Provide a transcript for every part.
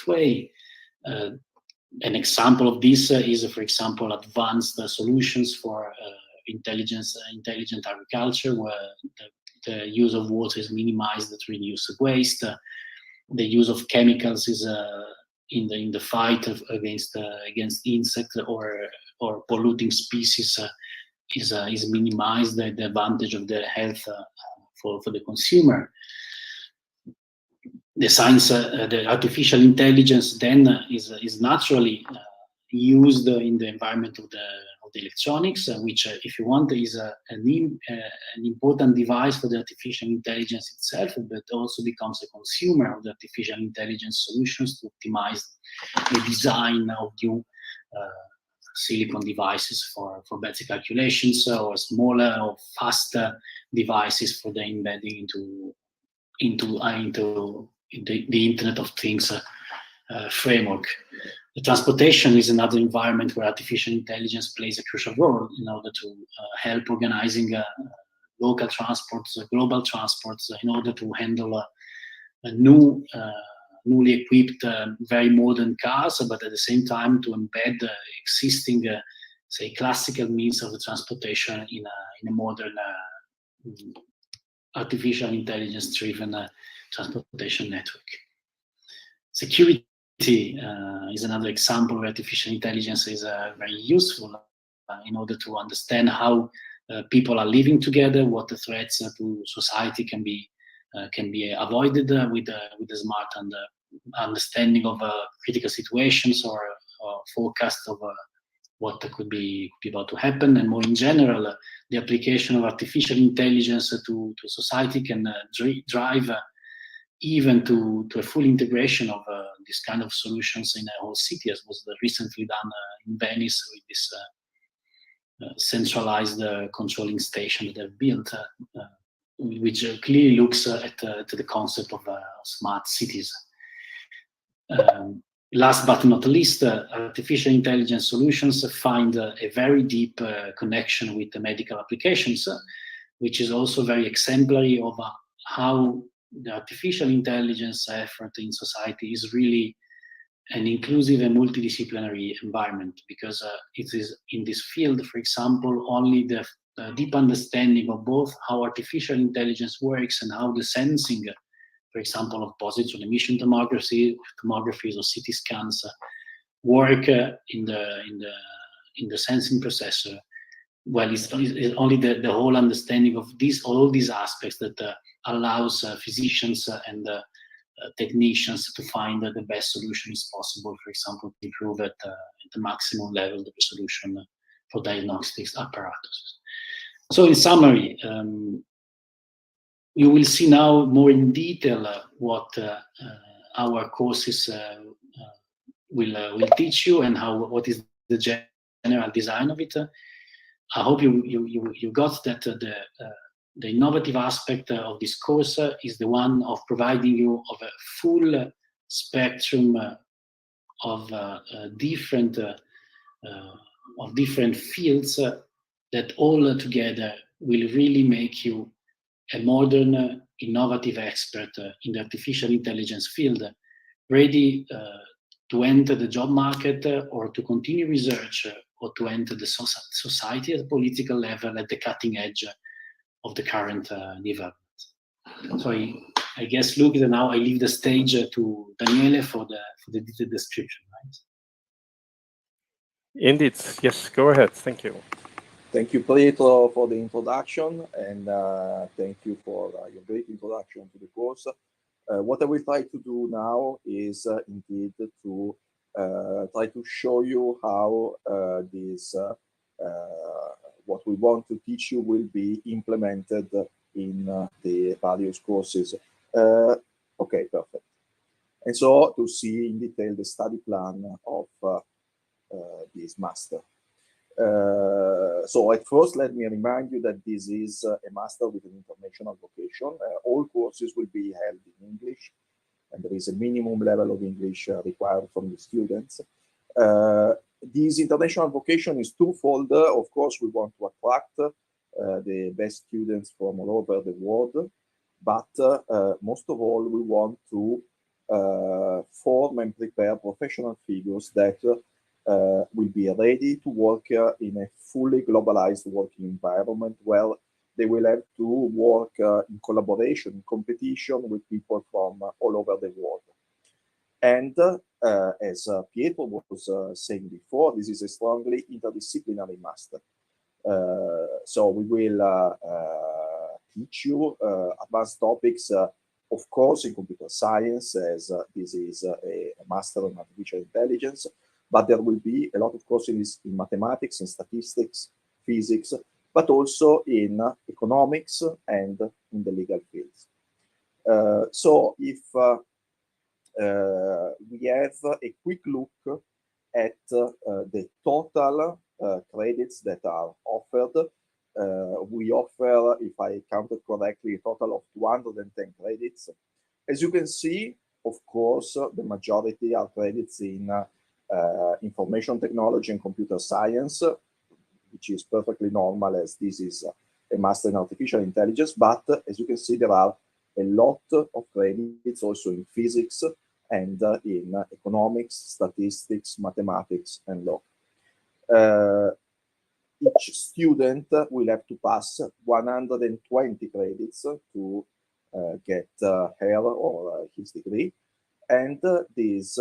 way. An example of this is, for example, advanced solutions for intelligent agriculture, where the use of water is minimized to reduce waste. The use of chemicals is in the fight against insects or polluting species is minimized. The advantage of the health for the consumer. The science, the artificial intelligence, then is naturally used in the environment of the electronics, which, if you want, is an important device for the artificial intelligence itself, but also becomes a consumer of the artificial intelligence solutions to optimize the design of new silicon devices for better calculations, or smaller or faster devices for the embedding into the Internet of Things framework. The transportation is another environment where artificial intelligence plays a crucial role in order to help organizing local transports, global transports, in order to handle newly equipped, very modern cars, but at the same time to embed existing, say, classical means of transportation in a modern, artificial intelligence-driven transportation network. Security is another example where artificial intelligence is very useful in order to understand how people are living together, what the threats to society can be avoided with the smart and understanding of critical situations or forecast of what could be about to happen. And more in general, the application of artificial intelligence to society can drive even to a full integration of this kind of solutions in a whole city, as was recently done in Venice with this centralized controlling station that they've built, which clearly looks at the concept of smart cities. Last but not least, artificial intelligence solutions find a very deep connection with the medical applications, which is also very exemplary of how the artificial intelligence effort in society is really an inclusive and multidisciplinary environment, because it is in this field, for example, only the deep understanding of both how artificial intelligence works and how the sensing, for example, of positron emission tomographies or CT scans work in the sensing processor. Well, it's only the whole understanding of all these aspects that allows physicians and technicians to find the best solutions possible, for example, to improve at the maximum level the resolution for diagnostics apparatus. So in summary, you will see now more in detail what our courses will teach you and what is the general design of it. I hope you got that the innovative aspect of this course is the one of providing you of a full spectrum of different fields that all together will really make you a modern, innovative expert in the artificial intelligence field, ready to enter the job market or to continue research or to enter the society at a political level at the cutting edge of the current development. So I guess, Luke, now I leave the stage to Daniele for the detailed description, right? Indeed, yes, go ahead. Thank you. Thank you, Pietro, for the introduction, and thank you for your great introduction to the course. What I will try to do now is indeed to try to show you how what we want to teach you will be implemented in the various courses. Okay, perfect. And so to see in detail the study plan of this master. So at first, let me remind you that this is a master with an international vocation. All courses will be held in English, and there is a minimum level of English required from the students. This international vocation is twofold. Of course, we want to attract the best students from all over the world, but most of all, we want to form and prepare professional figures that will be ready to work in a fully globalized working environment where they will have to work in collaboration, in competition with people from all over the world. And as Pietro was saying before, this is a strongly interdisciplinary master. So we will teach you advanced topics, of course, in computer science, as this is a master in artificial intelligence, but there will be a lot of courses in mathematics, in statistics, physics, but also in economics and in the legal fields. So if we have a quick look at the total credits that are offered. We offer, if I counted correctly, a total of 210 credits. As you can see, of course, the majority are credits in information technology and computer science, which is perfectly normal as this is a master in artificial intelligence. But as you can see, there are a lot of credits also in physics and in economics, statistics, mathematics, and law. Each student will have to pass 120 credits to get her or his degree. And these,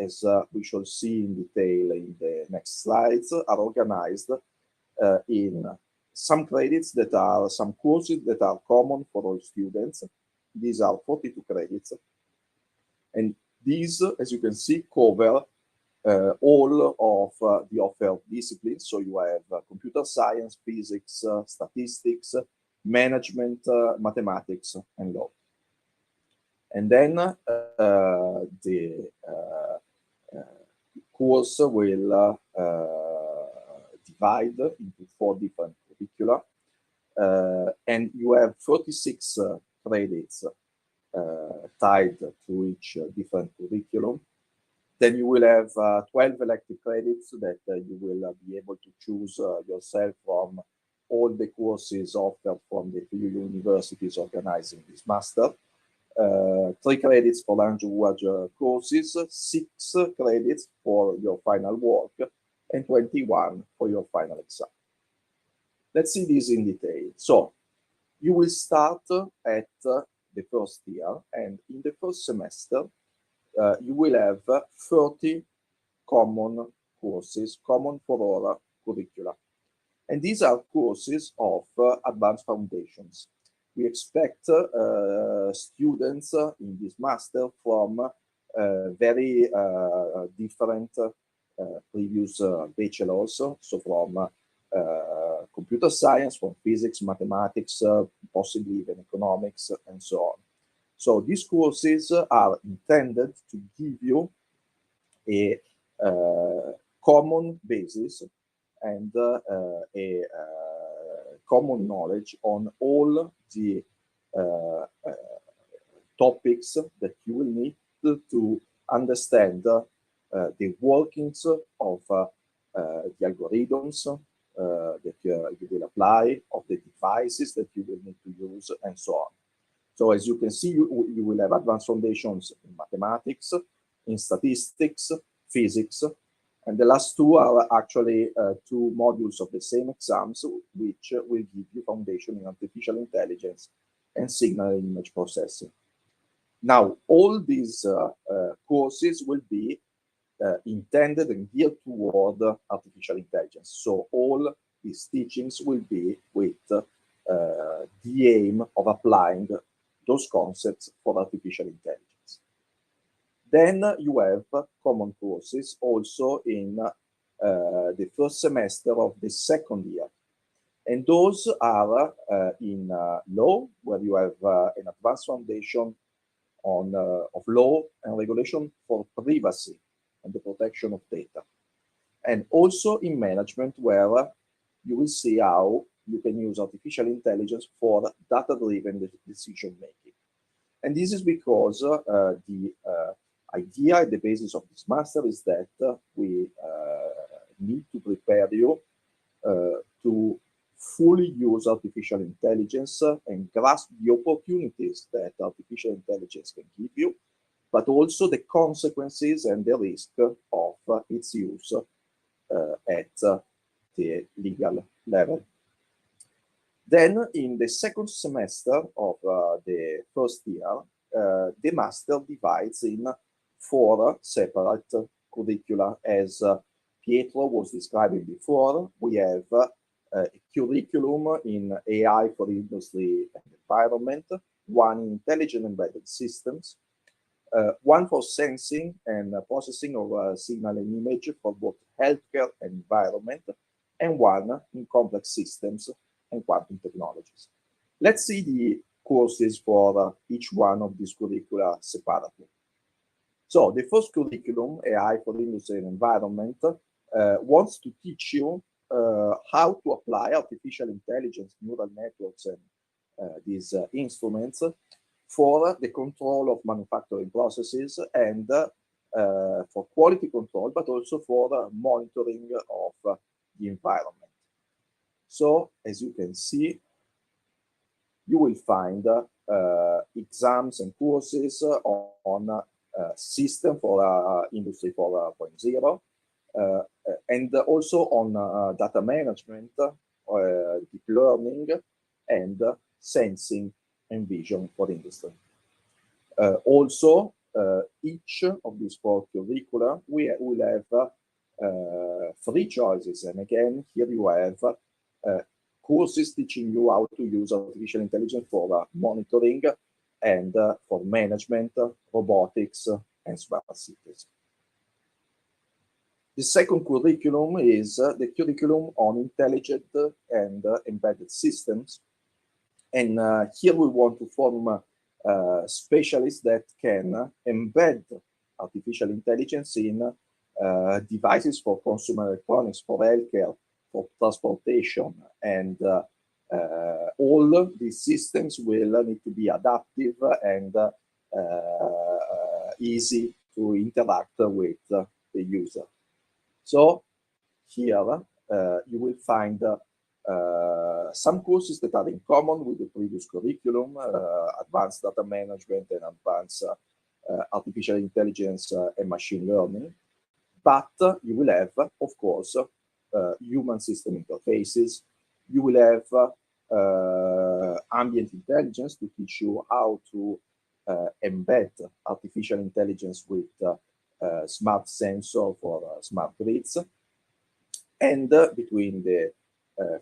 as we shall see in detail in the next slides, are organized in some credits that are, some courses that are common for all students. These are 42 credits. And these, as you can see, cover all of the offered disciplines. So you have computer science, physics, statistics, management, mathematics, and law. And then the course will divide into 4 different curricula. And you have 36 credits tied to each different curriculum. Then you will have 12 elective credits that you will be able to choose yourself from all the courses offered from the 3 universities organizing this master. 3 credits for language courses, 6 credits for your final work, and 21 for your final exam. Let's see this in detail. So you will start at the first year, and in the first semester, you will have 30 common courses, common for all curricula. And these are courses of advanced foundations. We expect students in this master from very different previous bachelors, so from computer science, from physics, mathematics, possibly even economics, and so on. So these courses are intended to give you a common basis and a common knowledge on all the topics that you will need to understand the workings of the algorithms that you will apply, of the devices that you will need to use, and so on. So as you can see, you will have advanced foundations in mathematics, in statistics, physics, and the last 2 are actually 2 modules of the same exams, which will give you foundation in artificial intelligence and signal and image processing. Now, all these courses will be intended and geared toward artificial intelligence. So all these teachings will be with the aim of applying those concepts for artificial intelligence. Then you have common courses also in the first semester of the second year. And those are in law, where you have an advanced foundation on of law and regulation for privacy and the protection of data. And also in management, where you will see how you can use artificial intelligence for data-driven decision making. And this is because the idea at the basis of this master is that we need to prepare you to fully use artificial intelligence and grasp the opportunities that artificial intelligence can give you, but also the consequences and the risk of its use at the legal level. Then, in the second semester of the first year, the master divides in 4 separate curricula. As Pietro was describing before, we have a curriculum in AI for industry and environment, one in intelligent embedded systems, one for sensing and processing of signal and image for both healthcare and environment, and one in complex systems and quantum technologies. Let's see the courses for each one of these curricula separately. So the first curriculum, AI for industry and environment, wants to teach you how to apply artificial intelligence, neural networks, and these instruments for the control of manufacturing processes and for quality control, but also for monitoring of the environment. So, as you can see, you will find exams and courses on system for Industry 4.0, and also on data management, deep learning, and sensing and vision for industry. Also, each of these 4 curricula will have 3 choices, and again, here you have courses teaching you how to use artificial intelligence for monitoring and for management, robotics, and smart cities. The second curriculum is the curriculum on intelligent and embedded systems. And here we want to form specialists that can embed artificial intelligence in devices for consumer electronics, for healthcare, for transportation, and all these systems will need to be adaptive and easy to interact with the user. So here you will find some courses that are in common with the previous curriculum, advanced data management and advanced artificial intelligence and machine learning. But you will have, of course, human system interfaces. You will have ambient intelligence to teach you how to embed artificial intelligence with smart sensor for smart grids. And between the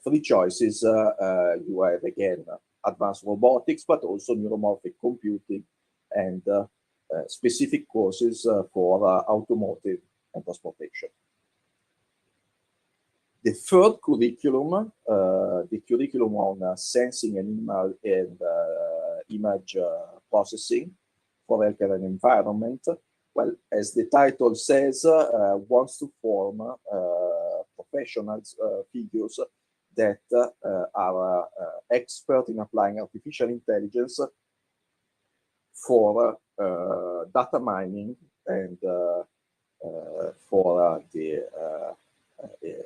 3 choices, you have again advanced robotics, but also neuromorphic computing and specific courses for automotive and transportation. The third curriculum, the curriculum on sensing and image processing for healthcare and environment, well, as the title says, wants to form professionals, figures that are expert in applying artificial intelligence for data mining and for the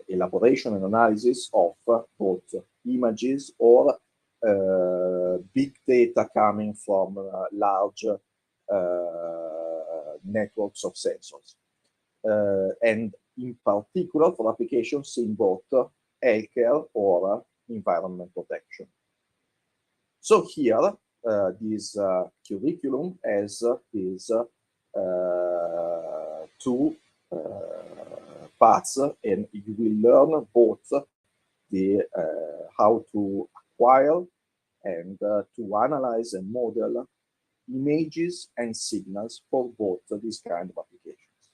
elaboration and analysis of both images or big data coming from large networks of sensors. And in particular for applications in both healthcare or environment protection. So here, this curriculum has these 2 parts, and you will learn both the how to acquire and to analyze and model images and signals for both these kind of applications.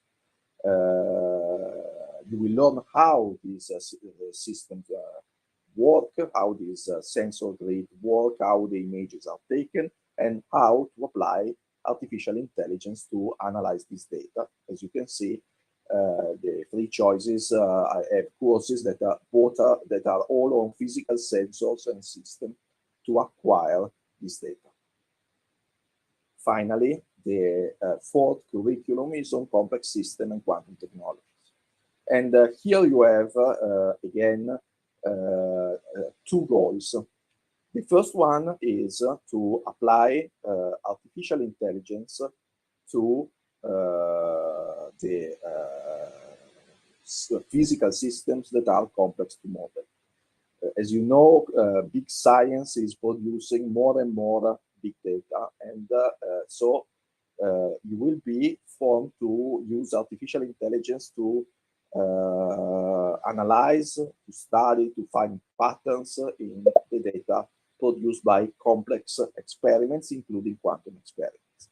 You will learn how these systems work, how these sensor grid work, how the images are taken, and how to apply artificial intelligence to analyze this data. As you can see, the 3 choices, I have courses that are all on physical sensors and systems to acquire this data. Finally, the 4th curriculum is on complex system and quantum technologies. And here you have, again, 2 goals. The first one is to apply artificial intelligence to the physical systems that are complex to model. As you know, big science is producing more and more big data, and so you will be formed to use artificial intelligence to analyze, to study, to find patterns in the data produced by complex experiments, including quantum experiments.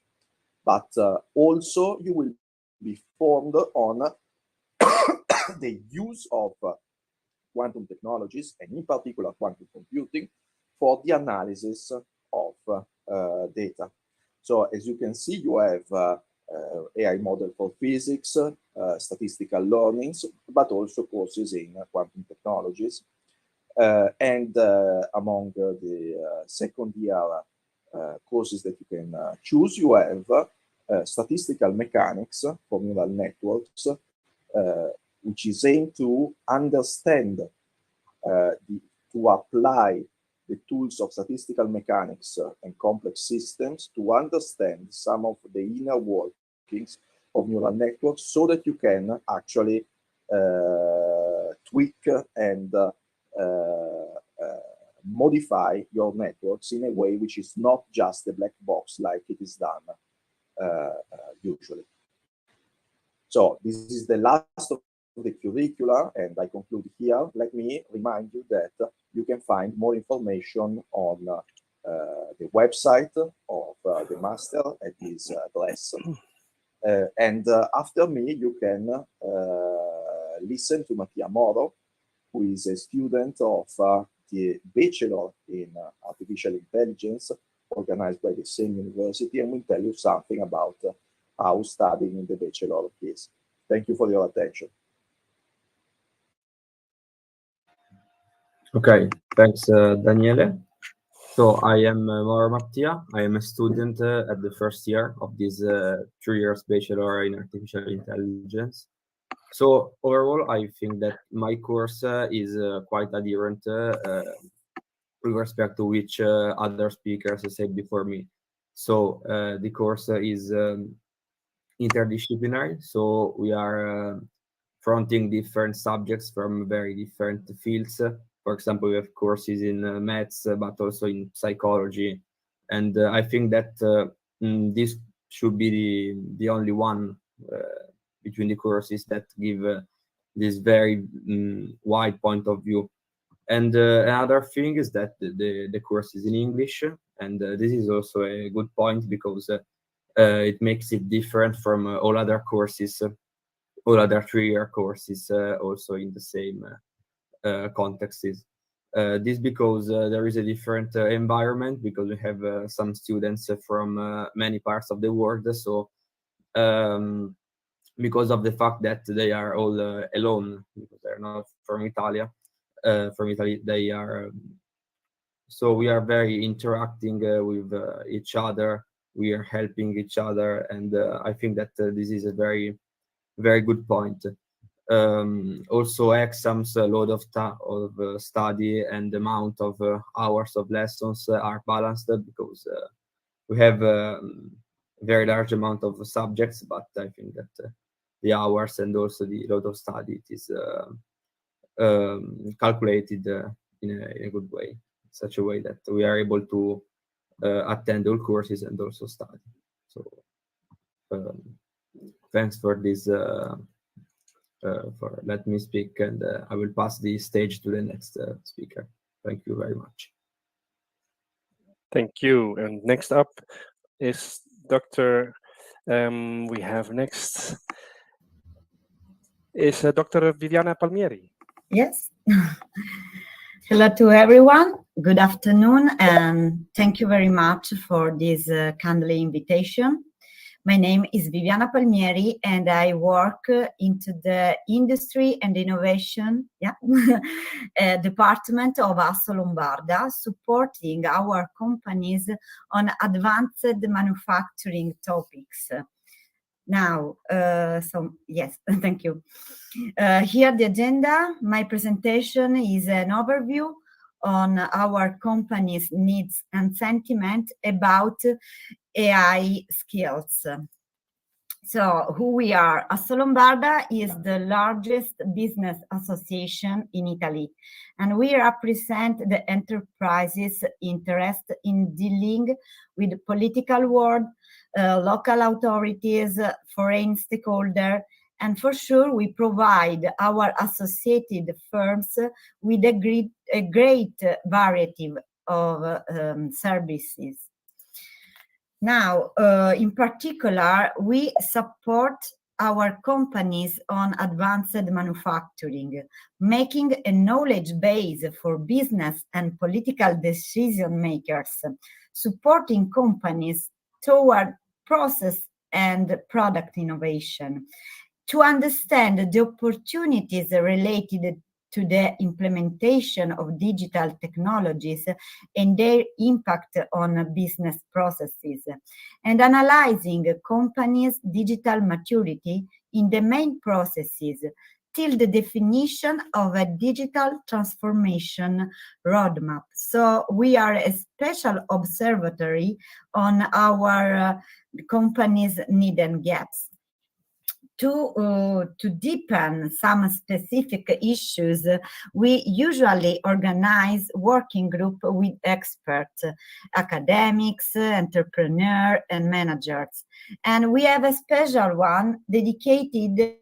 But also you will be formed on the use of quantum technologies, and in particular quantum computing, for the analysis of data. So as you can see, you have AI model for physics, statistical learnings, but also courses in quantum technologies. And among the second year courses that you can choose, you have statistical mechanics for neural networks, which is aimed to understand, to apply the tools of statistical mechanics and complex systems to understand some of the inner workings of neural networks, so that you can actually tweak and modify your networks in a way which is not just a black box like it is done usually. So this is the last of the curricula, and I conclude here. Let me remind you that you can find more information on the website of the master at this address. And after me, you can listen to Mattia Moro, who is a student of the Bachelor in Artificial Intelligence, organized by the same university, and will tell you something about how studying in the Bachelor is. Thank you for your attention. Okay, thanks, Daniele. So I am Mauro Mattia. I am a student at the first year of this 3 years Bachelor in Artificial Intelligence. So overall, I think that my course is quite adherent with respect to which other speakers said before me. So the course is interdisciplinary. So we are fronting different subjects from very different fields. For example, we have courses in maths, but also in psychology. And I think that this should be the only one between the courses that give this very wide point of view. And another thing is that the course is in English. And this is also a good point, because it makes it different from all other courses, all other 3-year courses also in the same contexts. This because there is a different environment, because we have some students from many parts of the world. So because of the fact that they are all alone, because they're not from Italy, they are. So we are very interacting with each other. We are helping each other, and I think that this is a very, very good point. Also, exams, a lot of study and the amount of hours of lessons are balanced, because we have a very large amount of subjects, but I think that the hours and also the lot of study is calculated in a good way, such a way that we are able to attend all courses and also study. So thanks for this, for let me speak, and I will pass the stage to the next speaker. Thank you very much. Thank you. And next up is Dr. We have next is Dr. Viviana Palmieri. Yes. Hello to everyone. Good afternoon, and thank you very much for this kindly invitation. My name is Viviana Palmieri, and I work into the Industry and Innovation department of Asso Lombarda, supporting our companies on advanced manufacturing topics. Now, so yes, thank you. Here the agenda. My presentation is an overview on our company's needs and sentiment about AI skills. So who we are? Assolombarda is the largest business association in Italy, and we represent the enterprises' interest in dealing with political world, local authorities, foreign stakeholders, and for sure we provide our associated firms with a great variety of services. Now, in particular, we support our companies on advanced manufacturing, making a knowledge base for business and political decision makers, supporting companies toward process and product innovation, to understand the opportunities related to the implementation of digital technologies and their impact on business processes, and analyzing companies' digital maturity in the main processes till the definition of a digital transformation roadmap. So we are a special observatory on our companies' needs and gaps. To deepen some specific issues, we usually organize working group with experts, academics, entrepreneurs, and managers. And we have a special one dedicated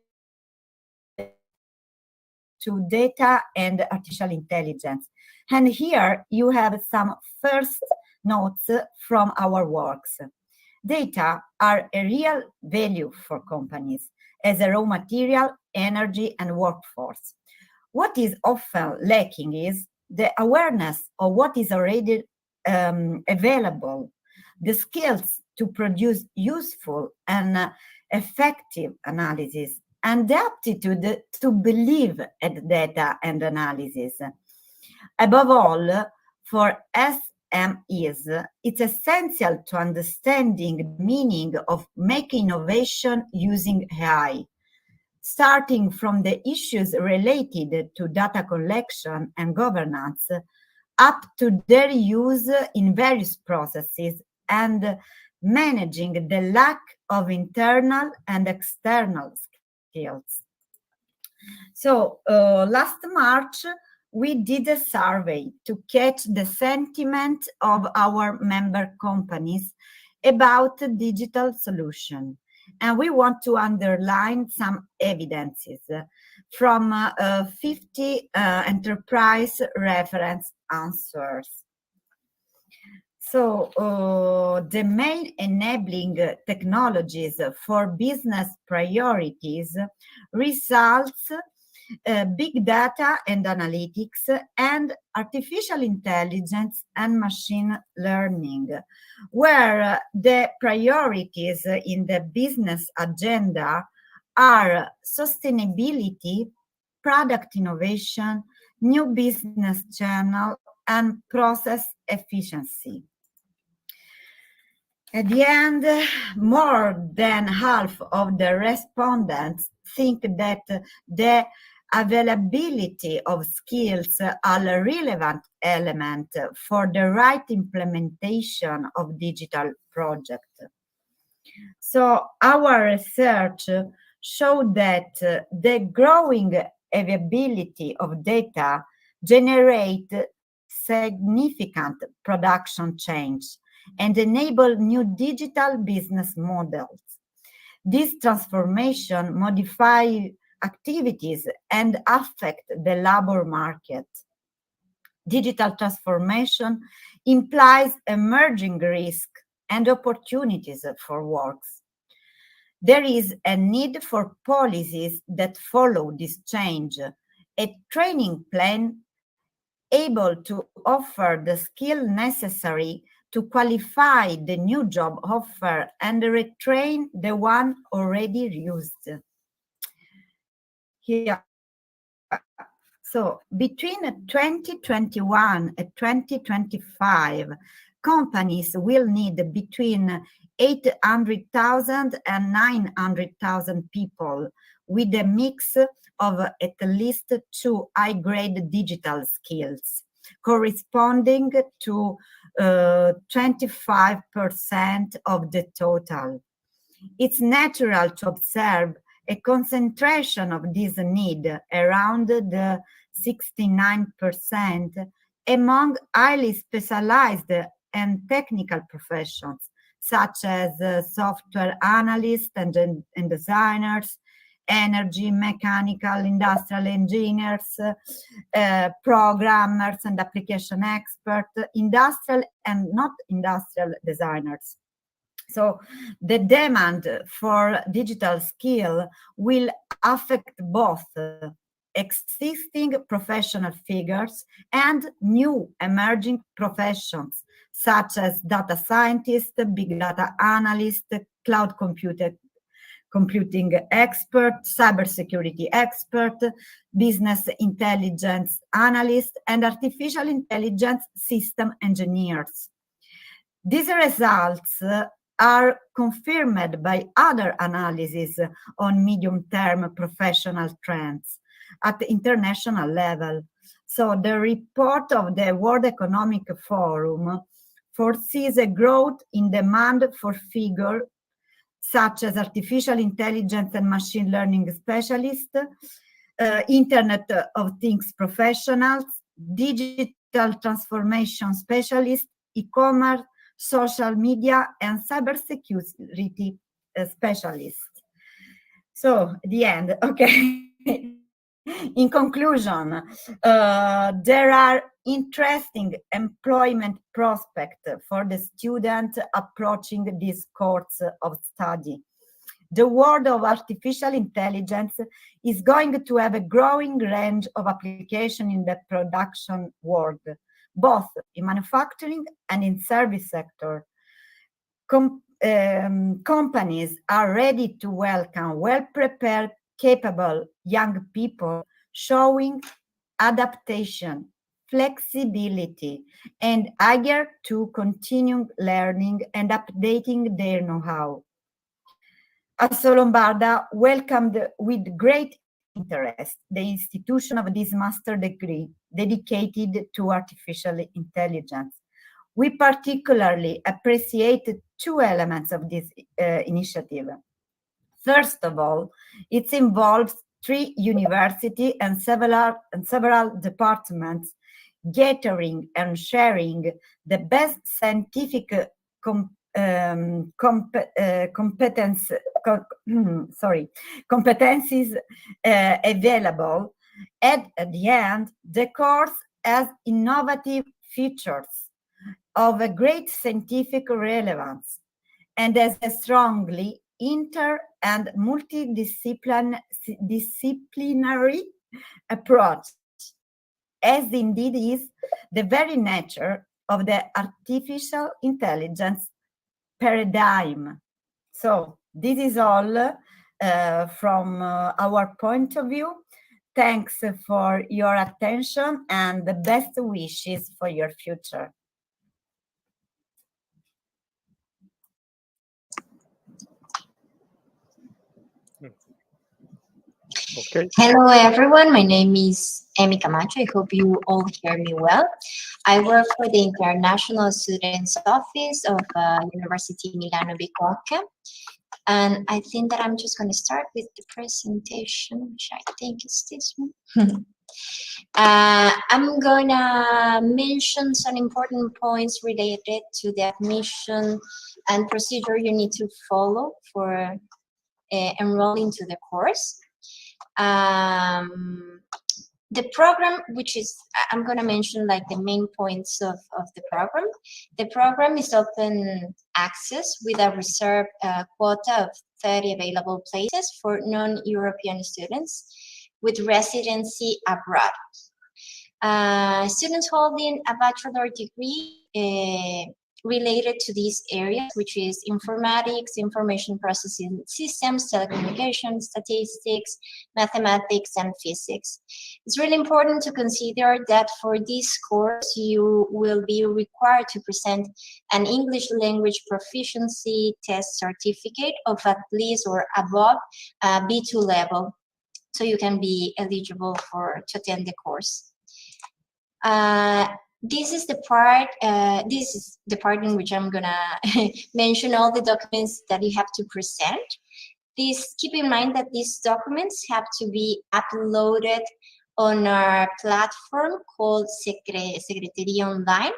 to data and artificial intelligence. And here you have some first notes from our works. Data are a real value for companies as a raw material, energy, and workforce. What is often lacking is the awareness of what is already available, the skills to produce useful and effective analysis, and the aptitude to believe at data and analysis. Above all, for SMEs, it's essential to understanding the meaning of making innovation using AI, starting from the issues related to data collection and governance up to their use in various processes and managing the lack of internal and external skills. So last March, we did a survey to catch the sentiment of our member companies about digital solution. And we want to underline some evidences from 50 enterprise reference answers. So the main enabling technologies for business priorities results big data and analytics, and artificial intelligence and machine learning, where the priorities in the business agenda are sustainability, product innovation, new business channel, and process efficiency. At the end, more than half of the respondents think that the availability of skills are a relevant element for the right implementation of digital projects. So our research showed that the growing availability of data generate significant production change and enable new digital business models. This transformation modify activities and affect the labor market. Digital transformation implies emerging risk and opportunities for works. There is a need for policies that follow this change, a training plan able to offer the skill necessary to qualify the new job offer and retrain the one already used. Here. So between 2021 and 2025, companies will need between 800,000 and 900,000 people with a mix of at least 2 high-grade digital skills, corresponding to 25% of the total. It's natural to observe a concentration of this need around the 69% among highly specialized and technical professions, such as software analysts and designers, energy, mechanical, industrial engineers, programmers and application experts, industrial and not industrial designers. So the demand for digital skill will affect both existing professional figures and new emerging professions, such as data scientist, big data analyst, cloud computing expert, cybersecurity expert, business intelligence analyst, and artificial intelligence system engineers. These results are confirmed by other analyses on medium-term professional trends at the international level. So the report of the World Economic Forum foresees a growth in demand for figures such as artificial intelligence and machine learning specialists, Internet of Things professionals, digital transformation specialists, e-commerce, social media, and cybersecurity specialists. So the end, okay. In conclusion, there are interesting employment prospects for the student approaching this course of study. The world of artificial intelligence is going to have a growing range of application in the production world, both in manufacturing and in service sector. Companies are ready to welcome well-prepared, capable young people showing adaptation, flexibility, and eager to continue learning and updating their know-how. Asso Lombarda welcomed with great interest the institution of this master degree dedicated to artificial intelligence. We particularly appreciate two elements of this initiative. First of all, it involves 3 universities and several departments gathering and sharing the best scientific competencies available. At the end, the course has innovative features of a great scientific relevance and has a strongly inter- and multidisciplinary approach, as indeed is the very nature of the artificial intelligence paradigm. So this is all from our point of view. Thanks for your attention and the best wishes for your future. Okay. Hello everyone, my name is Emi Camacho. I hope you all hear me well. I work for the International Students Office of University of Milano Bicocca. And I think that I'm just going to start with the presentation, which I think is this one. I'm going to mention some important points related to the admission and procedure you need to follow for enrolling to the course. The program, which is, I'm going to mention like the main points of the program. The program is open access with a reserved quota of 30 available places for non-European students with residency abroad. Students holding a bachelor degree related to these areas, which is informatics, information processing systems, telecommunications, statistics, mathematics, and physics. It's really important to consider that for this course, you will be required to present an English language proficiency test certificate of at least or above B2 level, so you can be eligible to attend the course. this is the part in which I'm gonna mention all the documents that you have to present. Please keep in mind that these documents have to be uploaded on our platform called Segreteria Online.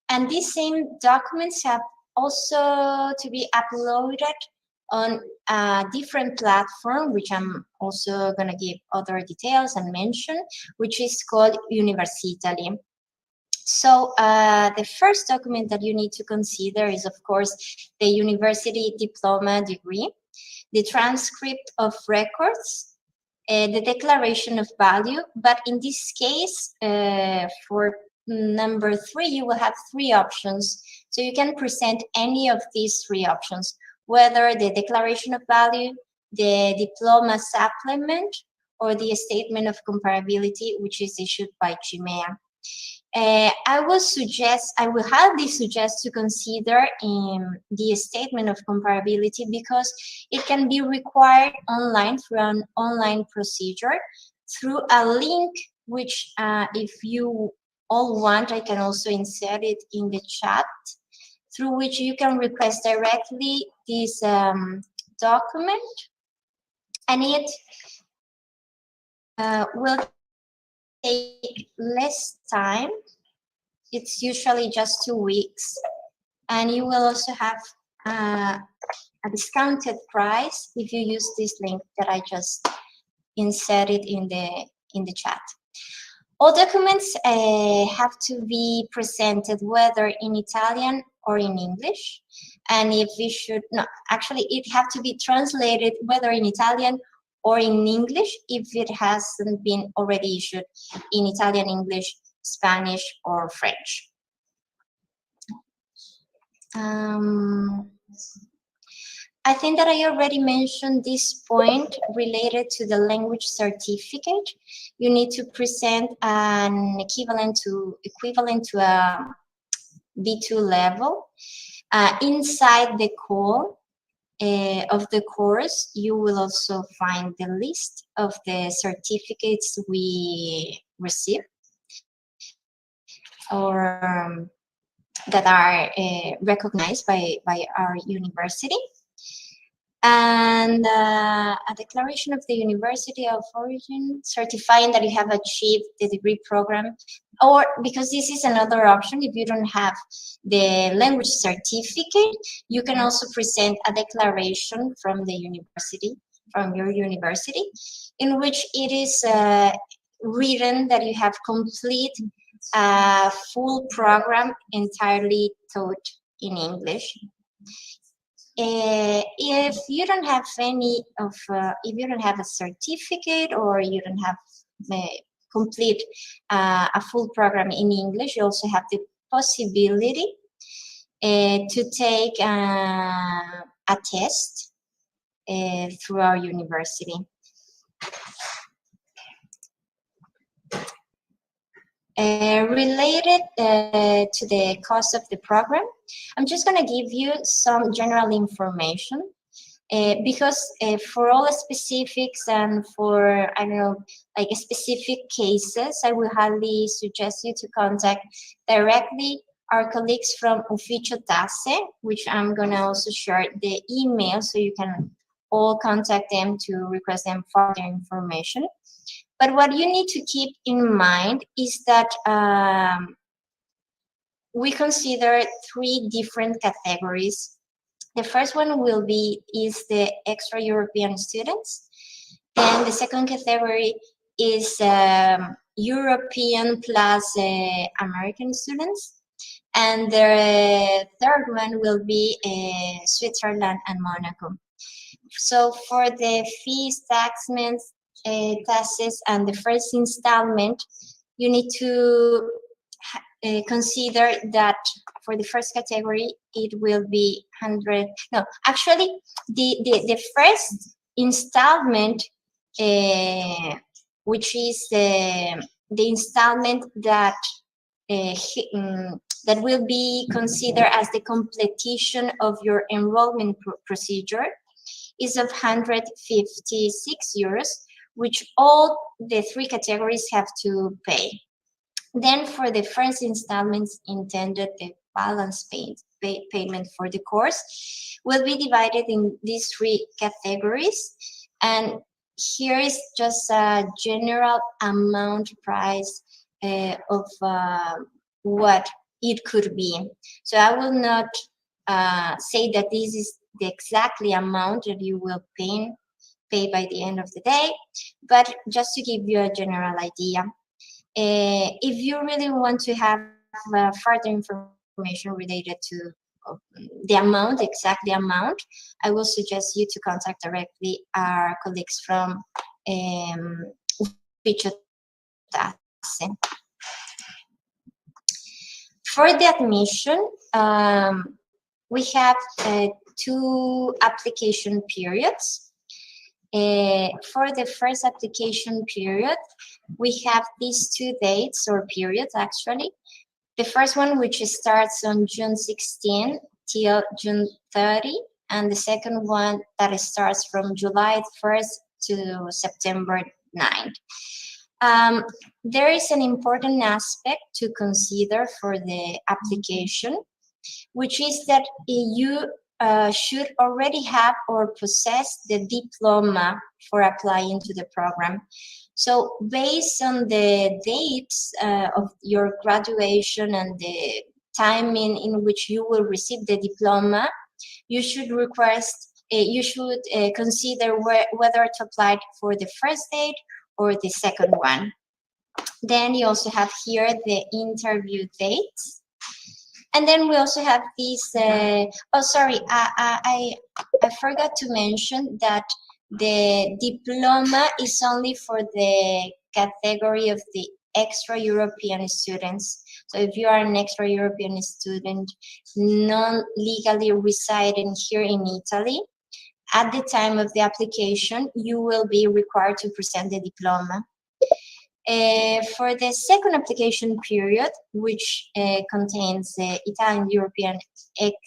And these same documents have also to be uploaded on a different platform, which I'm also going to give other details and mention, which is called Universitaly. So the first document that you need to consider is, of course, the university diploma degree, the transcript of records, the declaration of value. But in this case, for number 3, you will have 3 options. So you can present any of these 3 options, whether the declaration of value, the diploma supplement, or the statement of comparability, which is issued by CIMEA. I will highly suggest to consider the statement of comparability, because it can be required online through an online procedure through a link, which if you all want, I can also insert it in the chat, through which you can request directly this document, and it will take less time. It's usually just 2 weeks, and you will also have a discounted price if you use this link that I just inserted in the chat. All documents have to be presented whether in Italian or in English, and if we should no, actually it have to be translated whether in Italian or in English if it hasn't been already issued in Italian, English, Spanish, or French. I think that I already mentioned this point related to the language certificate. You need to present an equivalent to a B2 level. Inside the call of the course, you will also find the list of the certificates we receive or that are recognized by our university. And a declaration of the University of Origin certifying that you have achieved the degree program, or because this is another option, if you don't have the language certificate, you can also present a declaration from the university, from your university, in which it is written that you have complete a full program entirely taught in English. If you don't have if you don't have a certificate, or you don't have complete a full program in English, you also have the possibility to take a test through our university. Related to the cost of the program, I'm just going to give you some general information because for all the specifics and for, I don't know, like specific cases, I will highly suggest you to contact directly our colleagues from Ufficio Tasse, which I'm going to also share the email so you can all contact them to request them further information. But what you need to keep in mind is that we consider 3 different categories. The first one is the extra-European students. Then the second category is European plus American students. And the third one will be Switzerland and Monaco. So for the fees, taxes, and the first installment, you need to consider that for the first category it will be 100. No, actually, the first installment, which is the installment that that will be considered as the completion of your enrollment procedure, is of 156 euros, which all the 3 categories have to pay. Then for the first installments intended, the balance payment for the course will be divided in these 3 categories. And here is just a general amount price of what it could be. So I will not say that this is the exactly amount that you will pay by the end of the day, but just to give you a general idea. If you really want to have further information related to the amount, exact amount, I will suggest you to contact directly our colleagues from Ufficio Tasse. For the admission, we have 2 application periods. For the first application period, we have these 2 dates or periods actually. The first one, which starts on June 16 till June 30, and the second one that starts from July 1st to September 9th. There is an important aspect to consider for the application, which is that you should already have or possess the diploma for applying to the program. So based on the dates of your graduation and the timing in which you will receive the diploma, you should consider whether to apply for the first date or the second one. Then you also have here the interview dates. And then we also have these, oh, sorry, I forgot to mention that the diploma is only for the category of the extra-European students. So if you are an extra-European student, non-legally residing here in Italy, at the time of the application, you will be required to present the diploma. For the second application period, which contains Italian, European,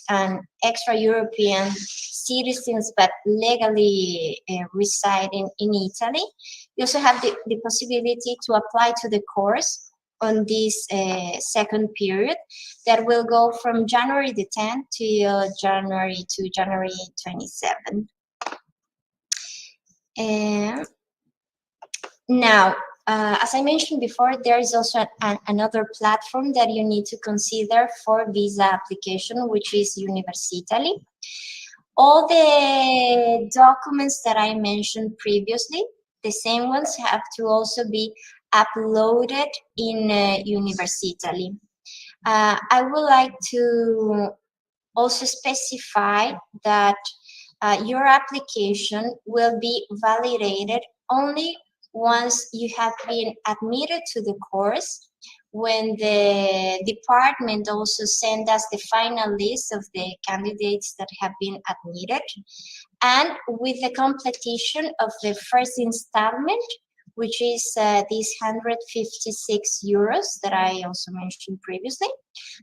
and extra-European citizens but legally residing in Italy, you also have the possibility to apply to the course on this second period that will go from January the 10th till January 27th. Now, as I mentioned before, there is also another platform that you need to consider for visa application, which is Universitaly. All the documents that I mentioned previously, the same ones have to also be uploaded in Universitaly. I would like to also specify that your application will be validated only once you have been admitted to the course, when the department also send us the final list of the candidates that have been admitted, and with the completion of the first installment, which is these 156 euros that I also mentioned previously.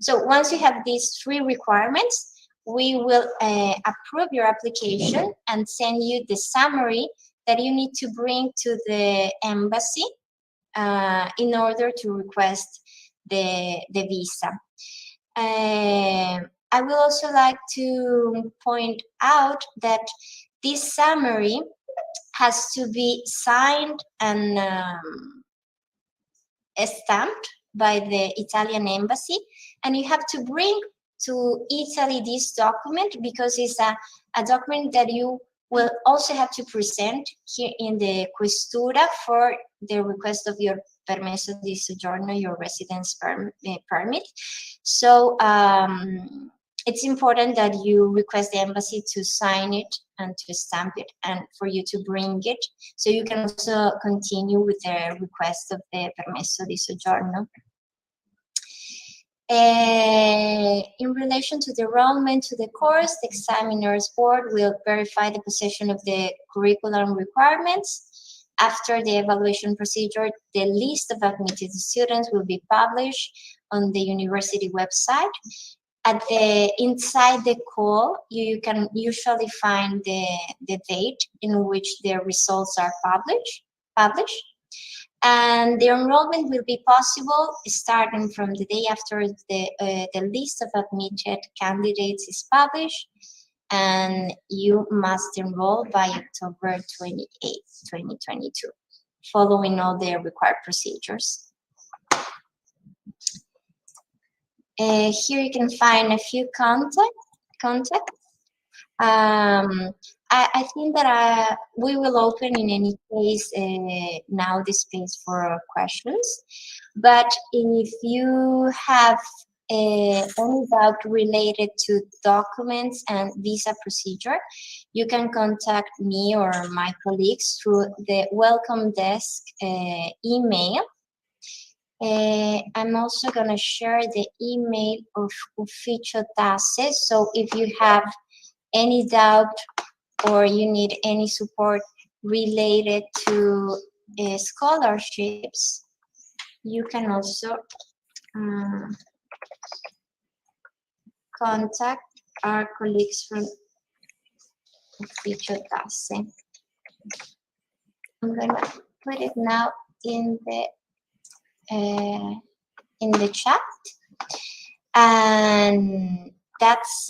So once you have these 3 requirements, we will approve your application and send you the summary that you need to bring to the embassy in order to request the visa. I will also like to point out that this summary has to be signed and stamped by the Italian embassy, and you have to bring to Italy this document because it's a document that you will also have to present here in the Questura for the request of your permesso di soggiorno, your residence permit. So it's important that you request the embassy to sign it and to stamp it and for you to bring it, so you can also continue with the request of the permesso di soggiorno. In relation to the enrollment to the course, the examiner's board will verify the possession of the curriculum requirements. After the evaluation procedure, the list of admitted students will be published on the university website. Inside the call, you can usually find the date in which the results are published. And the enrollment will be possible starting from the day after the list of admitted candidates is published, and you must enroll by October 28th, 2022, following all the required procedures. Here you can find a few contacts. I think that we will open in any case now the space for questions. But if you have any doubt related to documents and visa procedure, you can contact me or my colleagues through the welcome desk email. I'm also going to share the email of Ufficio Tasse. So if you have any doubt or you need any support related to scholarships, you can also contact our colleagues from Ufficio Tasse. I'm going to put it now in the chat, and that's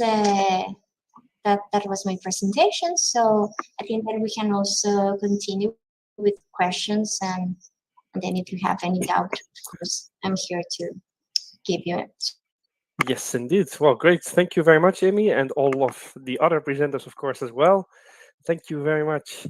that was my presentation. So I think that we can also continue with questions, and then if you have any doubt, of course, I'm here to give you it. Yes, indeed. Well, great. Thank you very much, Amy, and all of the other presenters, of course, as well. Thank you very much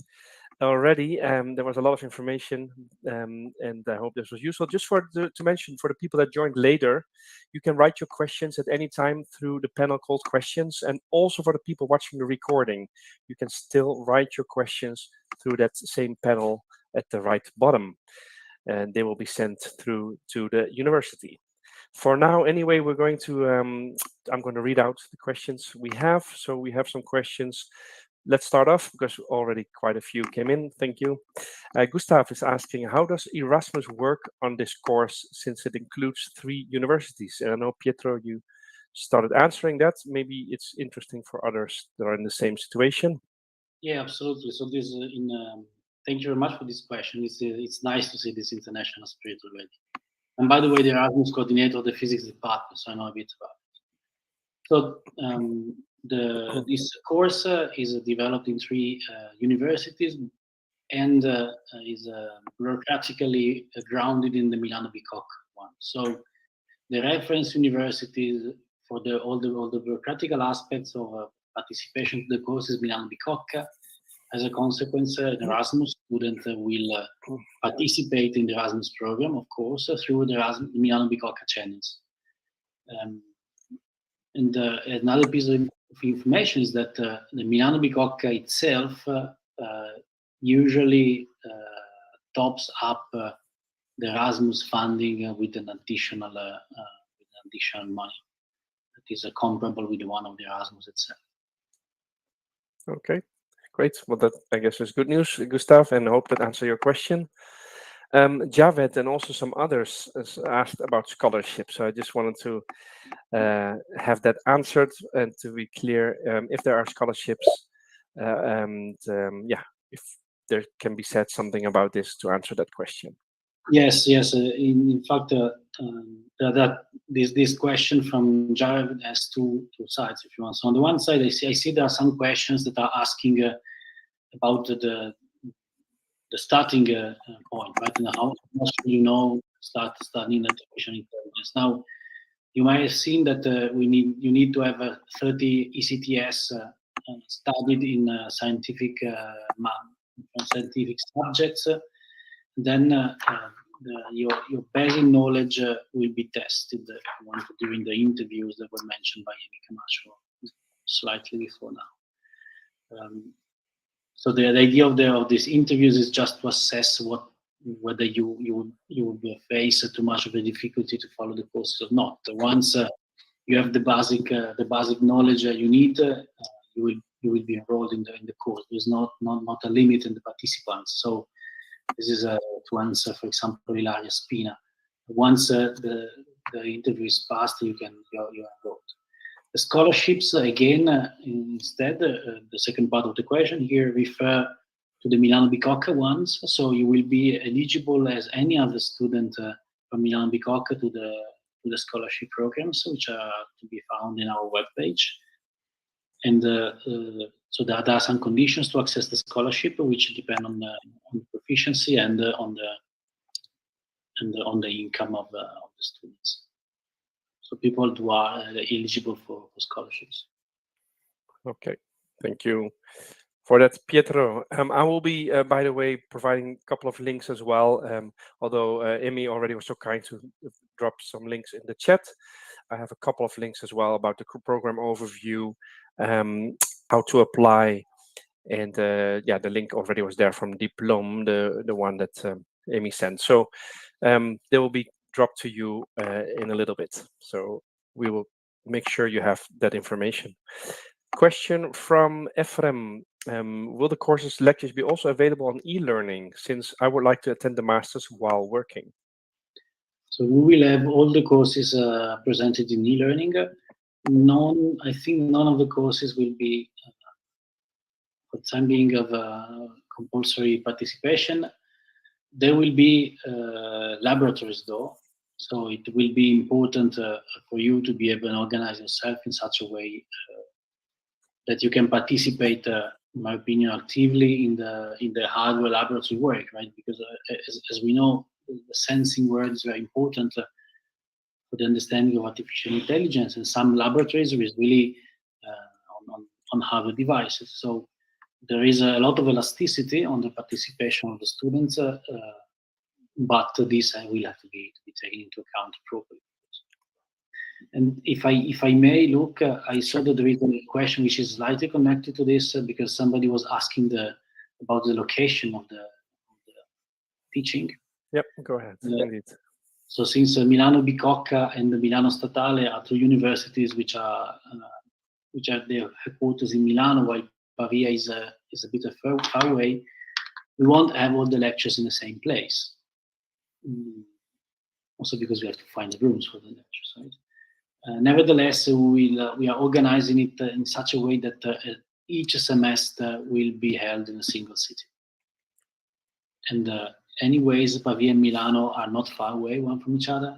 already. There was a lot of information, and I hope this was useful. Just to mention, for the people that joined later, you can write your questions at any time through the panel called questions, and also for the people watching the recording, you can still write your questions through that same panel at the right bottom, and they will be sent through to the university. For now, anyway, we're going to, I'm going to read out the questions we have. So we have some questions. Let's start off because already quite a few came in. Thank you. Gustav is asking, how does Erasmus work on this course since it includes 3 universities? And I know, Pietro, you started answering that. Maybe it's interesting for others that are in the same situation. Yeah, absolutely. So this thank you very much for this question. It's nice to see this international spirit already. And by the way, the Erasmus coordinator of the physics department, so I know a bit about it. So this course is developed in 3 universities and is bureaucratically grounded in the Milano Bicocca one. So the reference universities for all the bureaucratical aspects of participation to the course is Milano Bicocca. As a consequence, an Erasmus student will participate in the Erasmus program, of course, through the Milano Bicocca channels. And another piece of information is that the Milano Bicocca itself usually tops up the Erasmus funding with an additional money that is comparable with the one of the Erasmus itself. Okay. Great. Well, that I guess is good news, Gustav, and I hope that answers your question. Javed and also some others asked about scholarships. So I just wanted to have that answered and to be clear if there are scholarships if there can be said something about this to answer that question. Yes. In fact, this question from Jared has two sides, if you want. So on the one side, I see there are some questions that are asking about the starting point, right? And how much do start studying artificial intelligence? Now, you might have seen that you need to have 30 ECTS studied in scientific subjects. Then your basic knowledge will be tested during the interviews that were mentioned by Amy Camacho slightly before now. So the idea of these interviews is just to assess whether you will face too much of a difficulty to follow the courses or not. Once you have the basic knowledge you need, you will be enrolled in the course. There's not a limit in the participants. So this is to answer, for example, Ilaria Spina. Once the interview is passed, you're enrolled. The scholarships, again, instead, the second part of the question here refer the Milano Bicocca ones. So you will be eligible as any other student from Milano Bicocca to the scholarship programs, which are to be found in our webpage. And so there are some conditions to access the scholarship, which depend on the proficiency and on the income of the students. So people who are eligible for scholarships. Okay, thank you for that, Pietro. I will be, by the way, providing a couple of links as well. Although Emmy already was so kind to drop some links in the chat, I have a couple of links as well about the program overview, how to apply, and yeah, the link already was there from Diplom, the one that Amy sent. So they will be dropped to you in a little bit. So we will make sure you have that information. Question from Ephraim. Will the courses lectures be also available on e-learning, since I would like to attend the masters while working? So we will have all the courses presented in e-learning. I think none of the courses will be, for the time being, of compulsory participation. There will be laboratories though, so it will be important for you to be able to organize yourself in such a way that you can participate, in my opinion, actively in the hardware laboratory work, right? Because as we know, the sensing word is very important for the understanding of artificial intelligence, and some laboratories is really on hardware devices. So there is a lot of elasticity on the participation of the students, but this will have to be taken into account properly. And if I may, look, I saw that there is a question which is slightly connected to this because somebody was asking about the location of the teaching. Yep, go ahead. Indeed. So since Milano Bicocca and the Milano Statale are two universities which are their headquarters in Milano, while Pavia is a bit far away, we won't have all the lectures in the same place. Also because we have to find the rooms for the lectures, right? Nevertheless, we are organizing it in such a way that each semester will be held in a single city. And anyways, Pavia and Milano are not far away one from each other.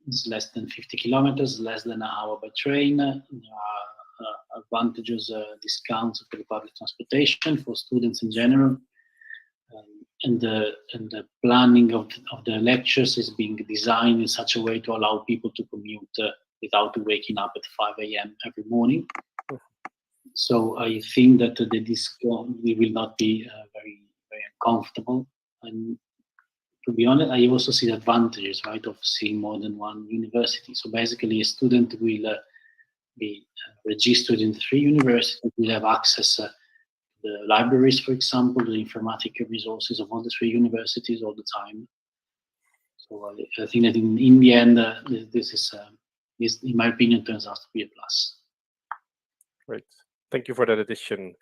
It's less than 50 kilometers, less than an hour by train. There are advantages, discounts for the public transportation for students in general. And the planning of the lectures is being designed in such a way to allow people to commute without waking up at 5 a.m. every morning. So I think that we will not be very, very uncomfortable. And to be honest, I also see the advantages, right, of seeing more than one university. So basically, a student will be registered in 3 universities, will have access to the libraries, for example, the informatic resources of all the 3 universities all the time. So I think that in the end, this, in my opinion, turns out to be a plus. Great. Thank you for that addition,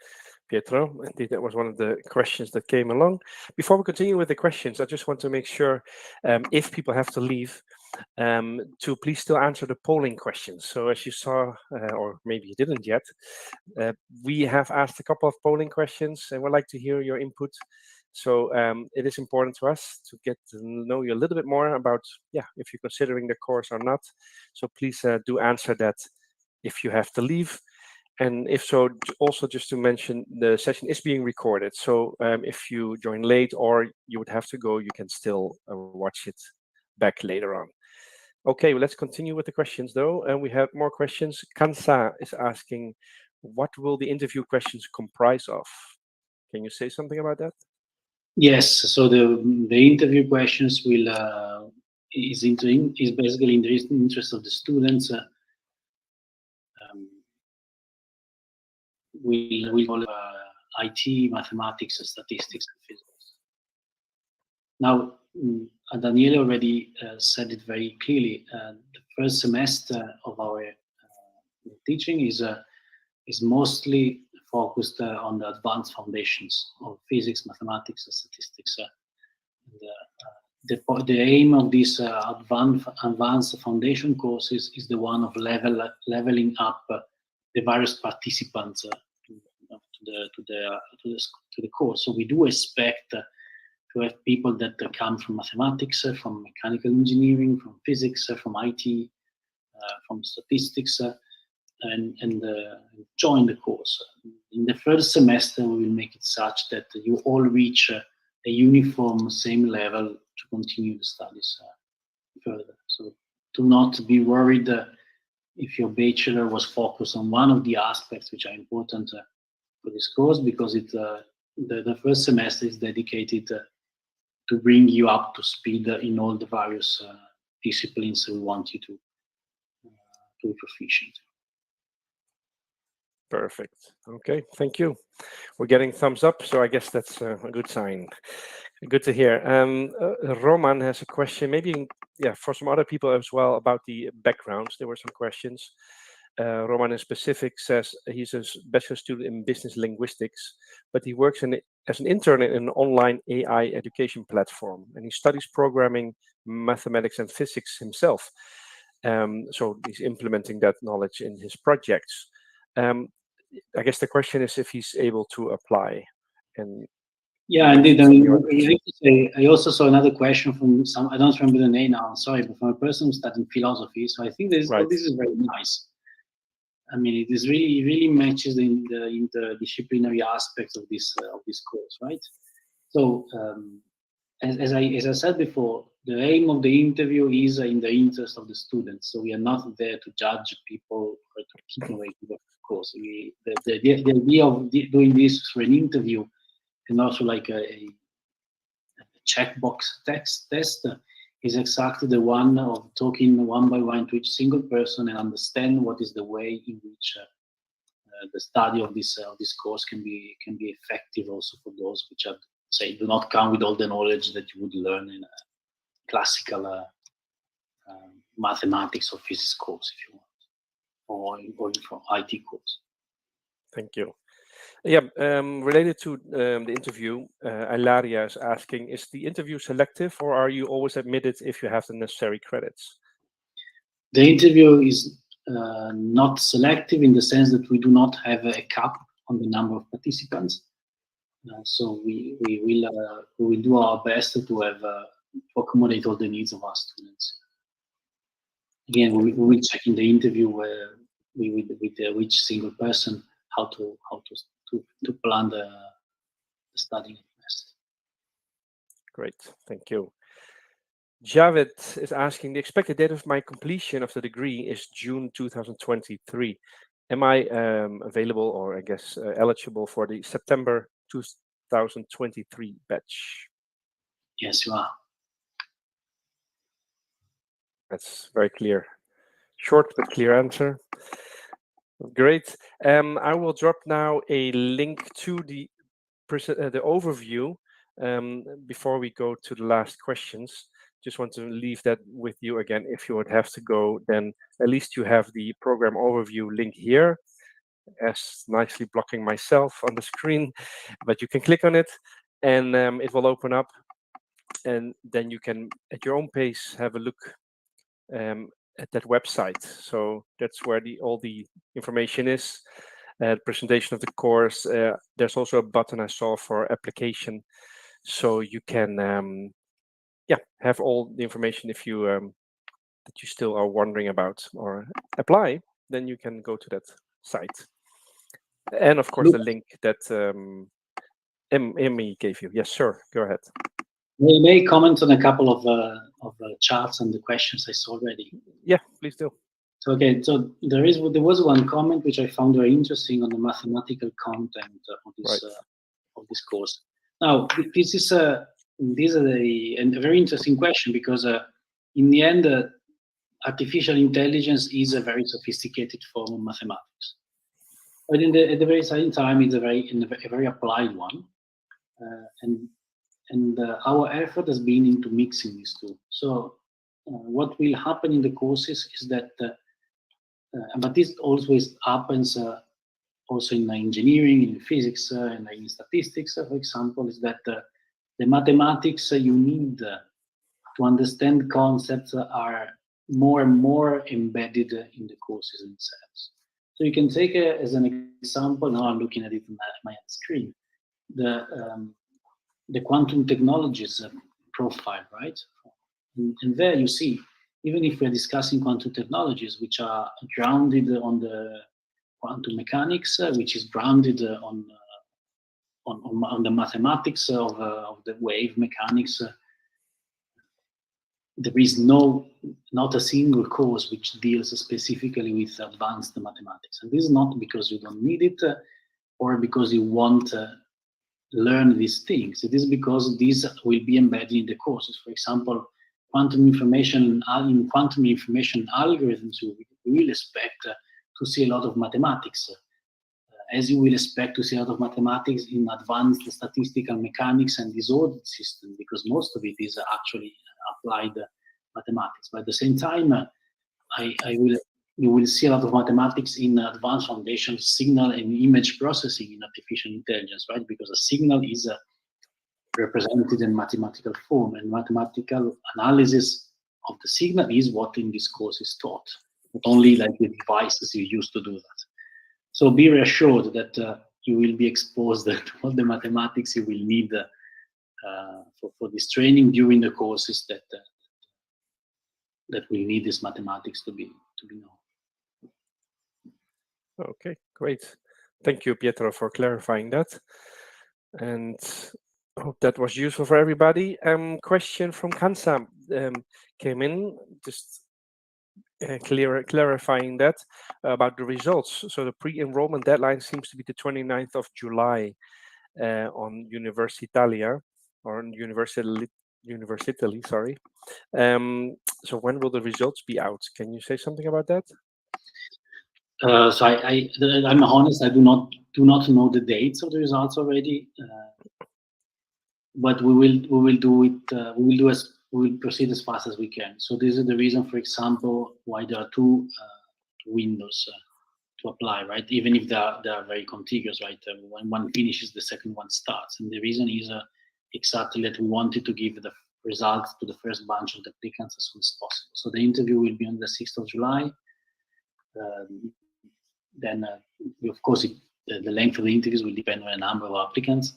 Pietro. Indeed, that was one of the questions that came along. Before we continue with the questions, I just want to make sure if people have to leave, to please still answer the polling questions. So as you saw, or maybe you didn't yet, we have asked a couple of polling questions and we'd like to hear your input. So it is important to us to get to know you a little bit more about, if you're considering the course or not. So please do answer that if you have to leave. And if so, also just to mention, the session is being recorded. So if you join late or you would have to go, you can still watch it back later on. Okay, well, let's continue with the questions though. And we have more questions. Kansa is asking, what will the interview questions comprise of? Can you say something about that? Yes, so the interview questions is basically in the interest of the students. We follow IT, mathematics, statistics, and physics. Now, Daniele already said it very clearly. The first semester of our teaching is mostly focused on the advanced foundations of physics, mathematics, and statistics. The aim of these advanced foundation courses is the one of leveling up the various participants to the course. So we do expect to have people that come from mathematics, from mechanical engineering, from physics, from IT, from statistics, and join the course. In the first semester, we will make it such that you all reach a uniform same level to continue the studies further. So do not be worried if your bachelor was focused on one of the aspects which are important for this course, because the first semester is dedicated to bring you up to speed in all the various disciplines we want you to be proficient. Perfect. Okay, thank you. We're getting thumbs up, so I guess that's a good sign. Good to hear. Roman has a question, maybe for some other people as well, about the backgrounds. There were some questions. Roman in specific says he's a bachelor student in business linguistics, but he works as an intern in an online AI education platform, and he studies programming, mathematics, and physics himself. So he's implementing that knowledge in his projects. I guess the question is if he's able to apply. And yeah, indeed. I mean, I also saw another question from some, I don't remember the name now, I'm sorry, but from a person who's studying philosophy. So I think this is very nice. I mean, it is really matches the interdisciplinary aspects of this course, right? So as I said before, the aim of the interview is in the interest of the students. So we are not there to judge people or to keep away from the course. The idea of doing this for an interview and also like a checkbox test is exactly the one of talking one by one to each single person and understand what is the way in which the study of this course can be effective also for those which are, say, do not come with all the knowledge that you would learn in a classical mathematics or physics course, if you want, or from IT course. Thank you. Yeah, related to the interview, Ilaria is asking, is the interview selective or are you always admitted if you have the necessary credits? The interview is not selective in the sense that we do not have a cap on the number of participants. So we will do our best to have to accommodate all the needs of our students. Again, we will check in the interview where with each single person how to plan the studying best. Great, thank you. Javed is asking, the expected date of my completion of the degree is June 2023. Am I available or I guess eligible for the September 2023 batch? Yes, you are. That's very clear. Short but clear answer. Great. I will drop now a link to the overview before we go to the last questions. Just want to leave that with you again. If you would have to go, then at least you have the program overview link here, as nicely blocking myself on the screen, but you can click on it and it will open up, and then you can at your own pace have a look at that website. So that's where all the information is. Presentation of the course. There's also a button I saw for application, so you can have all the information if you that you still are wondering about or apply. Then you can go to that site, and of course the link that Emmy gave you. Yes, sir. Go ahead. We may comment on a couple of charts and the questions I saw already. Yeah, please do. So okay, so there was one comment which I found very interesting on the mathematical content of this course. Now this is a very interesting question because in the end, artificial intelligence is a very sophisticated form of mathematics, but at the very same time, it's a very applied one, and our effort has been into mixing these two. So what will happen in the courses is that, but this always happens also in engineering, in physics, and in statistics, for example, is that the mathematics you need to understand concepts are more and more embedded in the courses themselves. So you can take as an example, now I'm looking at it on my screen, the quantum technologies profile, right? And there you see, even if we're discussing quantum technologies, which are grounded on the quantum mechanics, which is grounded on the mathematics of the wave mechanics, there is not a single course which deals specifically with advanced mathematics. And this is not because you don't need it or because you want learn these things. It is because these will be embedded in the courses. For example, quantum information algorithms, we will expect to see a lot of mathematics, as you will expect to see a lot of mathematics in advanced statistical mechanics and disordered system, because most of it is actually applied mathematics. But at the same time, you will see a lot of mathematics in advanced foundation signal and image processing in artificial intelligence, right? Because a signal is represented in mathematical form, and mathematical analysis of the signal is what in this course is taught, not only like the devices you use to do that. So be reassured that you will be exposed to all the mathematics you will need for this training during the courses that will need this mathematics to be known. Okay, great. Thank you, Pietro, for clarifying that. And I hope that was useful for everybody. Question from Kansa came in, just clarifying that about the results. So the pre-enrollment deadline seems to be the 29th of July on Universitalia, or Universitally, sorry. So when will the results be out? Can you say something about that? So I'm honest, I do not know the dates of the results already, but we will do it. We will proceed as fast as we can. So this is the reason, for example, why there are two windows to apply, right? Even if they are very contiguous, right? When one finishes, the second one starts, and the reason is exactly that we wanted to give the results to the first bunch of the applicants as soon as possible. So the interview will be on the 6th of July. Then, of course, the length of the interviews will depend on a number of applicants.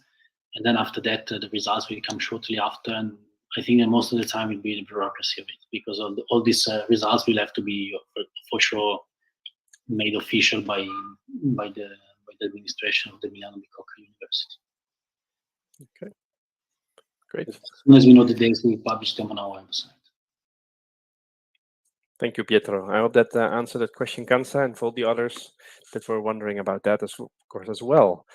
And then after that, the results will come shortly after. And I think that most of the time will be the bureaucracy of it, because all these results will have to be for sure made official by the administration of the Milano Bicocca University. Okay, great. As soon as we know the dates, we will publish them on our website. Thank you, Pietro. I hope that answered that question, Kansa, and for all the others that were wondering about that, of course, as well.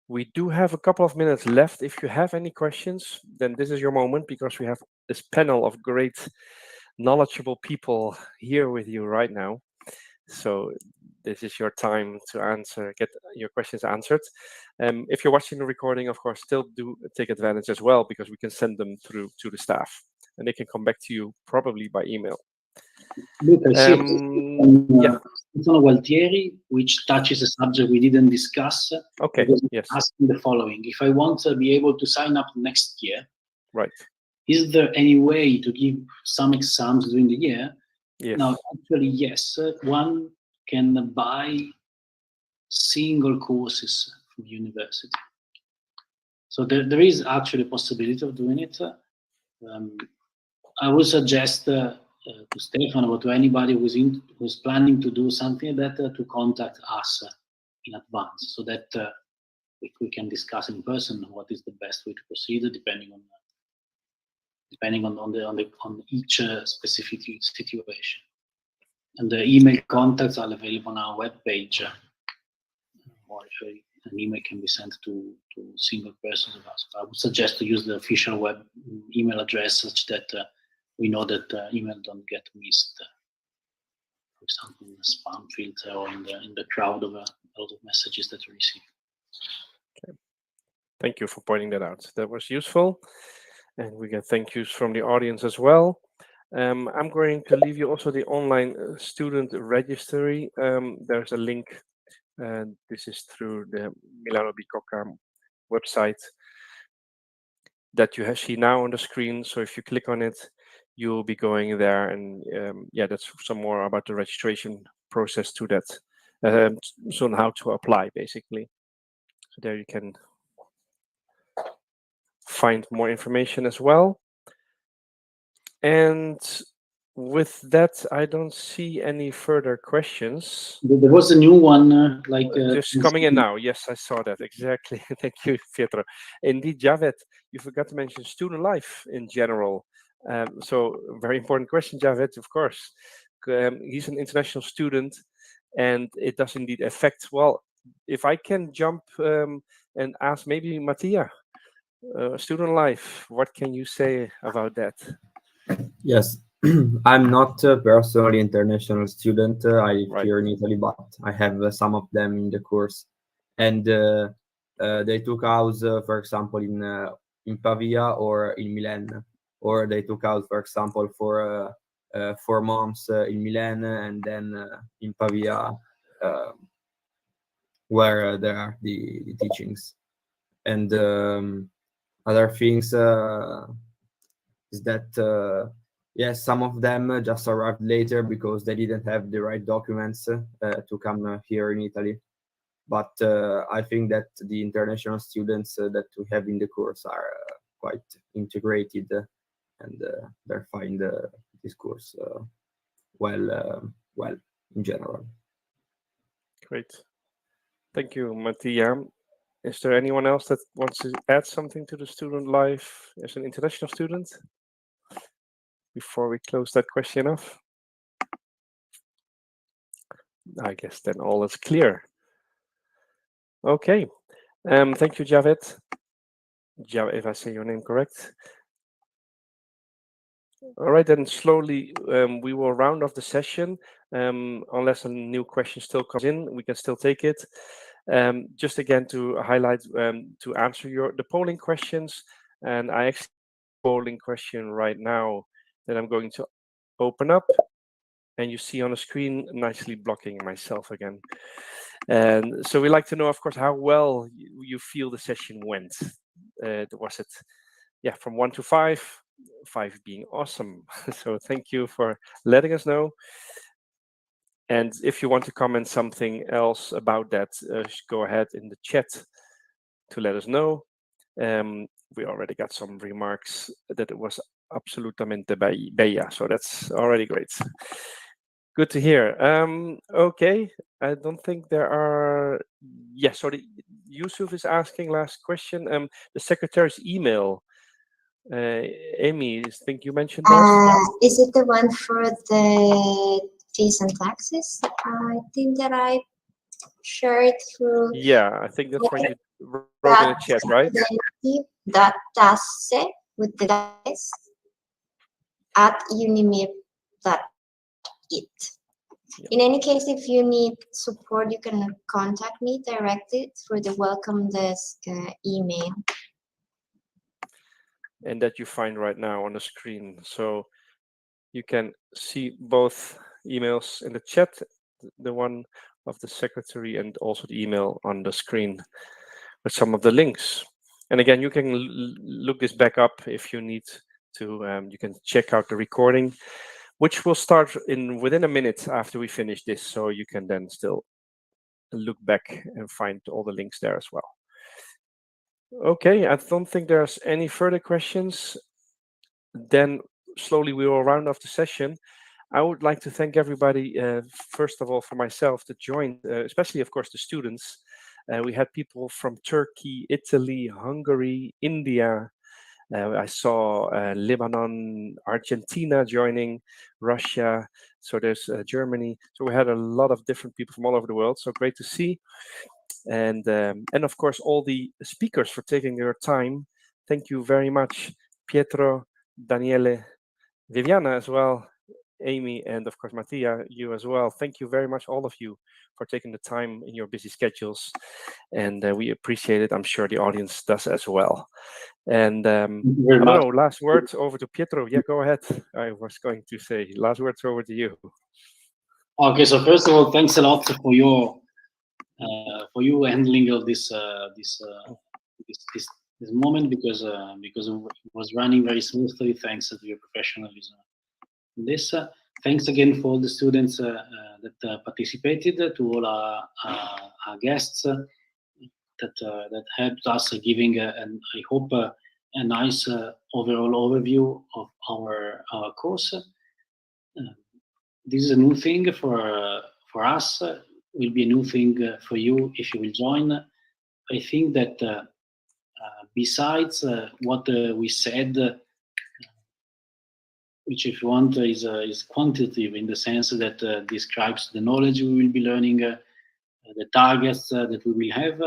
We do have a couple of minutes left. If you have any questions, then this is your moment, because we have this panel of great, knowledgeable people here with you right now. So this is your time to get your questions answered. If you're watching the recording, of course, still do take advantage as well, because we can send them through to the staff, and they can come back to you probably by email. Look, I see Stefano Gualtieri, which touches a subject we didn't discuss. Okay, yes. Asking the following: if I want to be able to sign up next year, right? Is there any way to give some exams during the year? Yes. Now, actually, yes. One can buy single courses from the university. So there is actually a possibility of doing it. I would suggest to Stefano or to anybody who's planning to do something like that to contact us in advance, so that we can discuss in person what is the best way to proceed, depending on each specific situation. And the email contacts are available on our webpage, or an email can be sent to single persons of us. I would suggest to use the official web email address, such that we know that email don't get missed, for example, in the spam filter or in the crowd of a lot of messages that we receive. Okay. Thank you for pointing that out. That was useful. And we get thank yous from the audience as well. I'm going to leave you also the online student registry. There's a link, and this is through the Milano Bicocca website that you see now on the screen. So if you click on it, you'll be going there, and yeah, that's some more about the registration process to that so on how to apply, basically. So there you can find more information as well. And with that, I don't see any further questions. There was a new one, Just coming in now. Yes, I saw that. Exactly. Thank you, Pietro. Indeed, Javed, you forgot to mention student life in general. So very important question, Javed, of course. He's an international student, and it does indeed affect, well, if I can jump and ask maybe Mattia, student life, what can you say about that? Yes, I'm not personally international student. I live Right. here in Italy, but I have some of them in the course, and they took house, for example, in Pavia or in Milan, or they took house, for example, for 4 months in Milan and then in Pavia, where there are the teachings, and other things is that. Yes, some of them just arrived later because they didn't have the right documents to come here in Italy. But I think that the international students that we have in the course are quite integrated and they find this course well in general. Great. Thank you, Mattia. Is there anyone else that wants to add something to the student life as an international student before we close that question off? I guess then all is clear. Okay. Thank you, Javed. If I say your name correct. All right, then slowly we will round off the session. Unless a new question still comes in, we can still take it. Just again to highlight, to answer the polling questions, and I actually have a polling question right now that I'm going to open up, and you see on the screen nicely blocking myself again. And so we like to know, of course, how well you feel the session went. Was it, yeah, from 1 to 5? 5 being awesome. So thank you for letting us know. And if you want to comment something else about that, go ahead in the chat to let us know. We already got some remarks that it was absolutamente bella, so that's already great. Good to hear. Okay, I don't think there are. Yes, so Yusuf is asking last question. The secretary's email. Amy, I think you mentioned that. Is it the one for the fees and taxes? I think that I shared through. Yeah, I think that's what you wrote in the chat, right? That tasse with the guys at unimip.it. Yeah. In any case, if you need support, you can contact me directly through the welcome desk email. And that you find right now on the screen. So you can see both emails in the chat, the one of the secretary and also the email on the screen with some of the links. And again, you can look this back up if you need to. You can check out the recording, which will start within a minute after we finish this. So you can then still look back and find all the links there as well. Okay, I don't think there's any further questions. Then slowly we will round off the session. I would like to thank everybody, first of all, for myself that joined, especially, of course, the students. We had people from Turkey, Italy, Hungary, India. I saw Lebanon, Argentina joining, Russia. So there's Germany. So we had a lot of different people from all over the world. So great to see. And of course, all the speakers for taking their time. Thank you very much, Pietro, Daniele, Viviana as well, Amy, and of course, Mattia, you as well. Thank you very much, all of you, for taking the time in your busy schedules. And we appreciate it. I'm sure the audience does as well. And I don't know, last words over to Pietro. Yeah, go ahead. I was going to say last words over to you. Okay, so first of all, thanks a lot for your handling of this moment, because it was running very smoothly thanks to your professionalism. This Thanks again for all the students that participated, to all our guests that helped us giving, and I hope, a nice overall overview of our course. This is a new thing for us. Will be a new thing for you if you will join. I think that besides what we said, which, if you want, is quantitative in the sense that describes the knowledge we will be learning, the targets that we will have.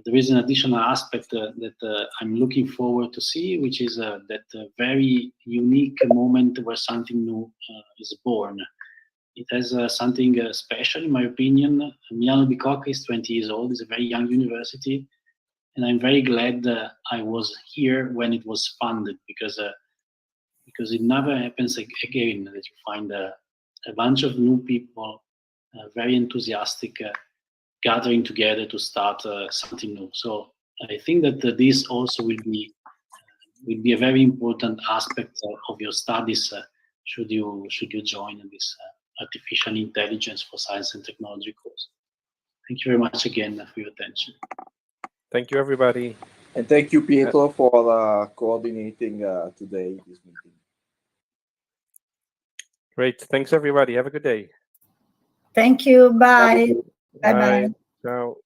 There is an additional aspect that I'm looking forward to see, which is that very unique moment where something new is born. It has something special, in my opinion. Milano Bicocca is 20 years old. It's a very young university, and I'm very glad I was here when it was funded, because it never happens again that you find a bunch of new people, very enthusiastic, gathering together to start something new. So I think that this also will be a very important aspect of your studies should you join this artificial intelligence for science and technology course. Thank you very much again for your attention. Thank you, everybody. And thank you, Pietro, for coordinating today this meeting. Great. Thanks, everybody. Have a good day. Thank you. Bye. Bye. Bye-bye. Ciao.